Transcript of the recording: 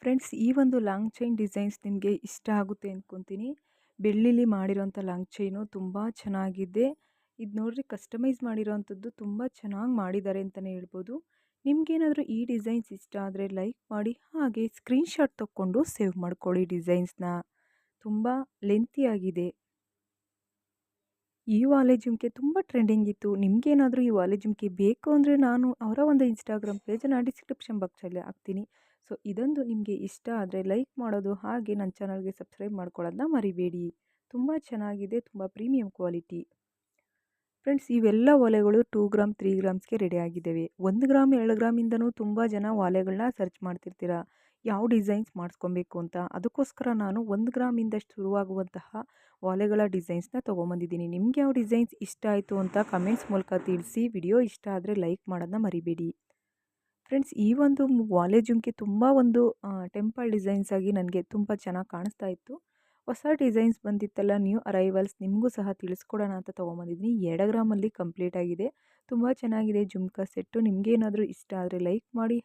Friends, ಈ ಒಂದು long chain designs ನಿಮಗೆ ಇಷ್ಟ ಆಗುತ್ತೆ ಅಂದ್ಕೊತೀನಿ. ಬೆಳ್ಳಿಲಿ ಮಾಡಿರೋಂಥ ಲಾಂಗ್ ಚೈನು ತುಂಬ ಚೆನ್ನಾಗಿದೆ. ಇದು ನೋಡ್ರಿ, ಕಸ್ಟಮೈಸ್ ಮಾಡಿರೋವಂಥದ್ದು ತುಂಬ ಚೆನ್ನಾಗಿ ಮಾಡಿದ್ದಾರೆ ಅಂತಲೇ ಹೇಳ್ಬೋದು. ನಿಮ್ಗೇನಾದರೂ ಈ ಡಿಸೈನ್ಸ್ ಇಷ್ಟ ಆದರೆ ಲೈಕ್ ಮಾಡಿ, ಹಾಗೆ ಸ್ಕ್ರೀನ್‌ಶಾಟ್ ತಕ್ಕೊಂಡು ಸೇವ್ ಮಾಡ್ಕೊಳ್ಳಿ ಡಿಸೈನ್ಸ್‌ನ. ತುಂಬ ಲೆಂತಿಯಾಗಿದೆ. ಈ ವಾಲೆ ಜುಮ್ಕಿ ತುಂಬ ಟ್ರೆಂಡಿಂಗ್ ಇತ್ತು. ನಿಮಗೇನಾದರೂ ಈ ವಾಲೆ ಜುಮ್ಕಿ ಬೇಕು ಅಂದರೆ ನಾನು ಅವರ ಒಂದು ಇನ್‌ಸ್ಟಾಗ್ರಾಮ್ ಪೇಜನ್ನು ಡಿಸ್ಕ್ರಿಪ್ಷನ್ ಬಾಕ್ಸಲ್ಲಿ ಹಾಕ್ತೀನಿ. ಸೊ ಇದೊಂದು ನಿಮಗೆ ಇಷ್ಟ ಆದರೆ ಲೈಕ್ ಮಾಡೋದು, ಹಾಗೆ ನನ್ನ ಚಾನಲ್ಗೆ ಸಬ್ಸ್ಕ್ರೈಬ್ ಮಾಡ್ಕೊಳ್ಳೋದನ್ನ ಮರಿಬೇಡಿ. ತುಂಬ ಚೆನ್ನಾಗಿದೆ, ತುಂಬ ಪ್ರೀಮಿಯಂ ಕ್ವಾಲಿಟಿ. ಫ್ರೆಂಡ್ಸ್, ಇವೆಲ್ಲ ಓಲೆಗಳು 2 ಗ್ರಾಮ್ 3 ಗ್ರಾಮ್ಸ್ಗೆ ರೆಡಿ ಆಗಿದ್ದಾವೆ. 1 ಗ್ರಾಮ್ 2 ಗ್ರಾಮಿಂದನೂ ತುಂಬ ಜನ ಓಲೆಗಳನ್ನ ಸರ್ಚ್ ಮಾಡ್ತಿರ್ತೀರ, ಯಾವ ಡಿಸೈನ್ಸ್ ಮಾಡಿಸ್ಕೊಬೇಕು ಅಂತ. ಅದಕ್ಕೋಸ್ಕರ ನಾನು 1 ಗ್ರಾಮಿಂದ ಶುರುವಾಗುವಂತಹ ಓಲೆಗಳ ಡಿಸೈನ್ಸ್ನ ತೊಗೊಂಬಂದಿದ್ದೀನಿ. ನಿಮ್ಗೆ ಯಾವ ಡಿಸೈನ್ಸ್ ಇಷ್ಟ ಆಯಿತು ಅಂತ ಕಮೆಂಟ್ಸ್ ಮೂಲಕ ತಿಳಿಸಿ. ವಿಡಿಯೋ ಇಷ್ಟ ಆದರೆ ಲೈಕ್ ಮಾಡೋದನ್ನ ಮರಿಬೇಡಿ. ಫ್ರೆಂಡ್ಸ್, ಈ ಒಂದು ವಾಲೆ ಜುಮ್ಕಿ ತುಂಬ ಒಂದು ಟೆಂಪಲ್ ಡಿಸೈನ್ಸ್ ಆಗಿ ನನಗೆ ತುಂಬ ಚೆನ್ನಾಗಿ ಕಾಣಿಸ್ತಾ ಇತ್ತು. ಹೊಸ ಡಿಸೈನ್ಸ್ ಬಂದಿತ್ತಲ್ಲ, ನ್ಯೂ ಅರೈವಲ್ಸ್, ನಿಮಗೂ ಸಹ ತಿಳಿಸ್ಕೊಡೋಣ ಅಂತ ತೊಗೊಂಬಂದಿದ್ದೀನಿ. 2 ಗ್ರಾಮಲ್ಲಿ ಕಂಪ್ಲೀಟ್ ಆಗಿದೆ. ತುಂಬ ಚೆನ್ನಾಗಿದೆ ಜುಮ್ಕಾ ಸೆಟ್ಟು. ನಿಮಗೇನಾದರೂ ಇಷ್ಟ ಆದರೆ ಲೈಕ್ ಮಾಡಿ.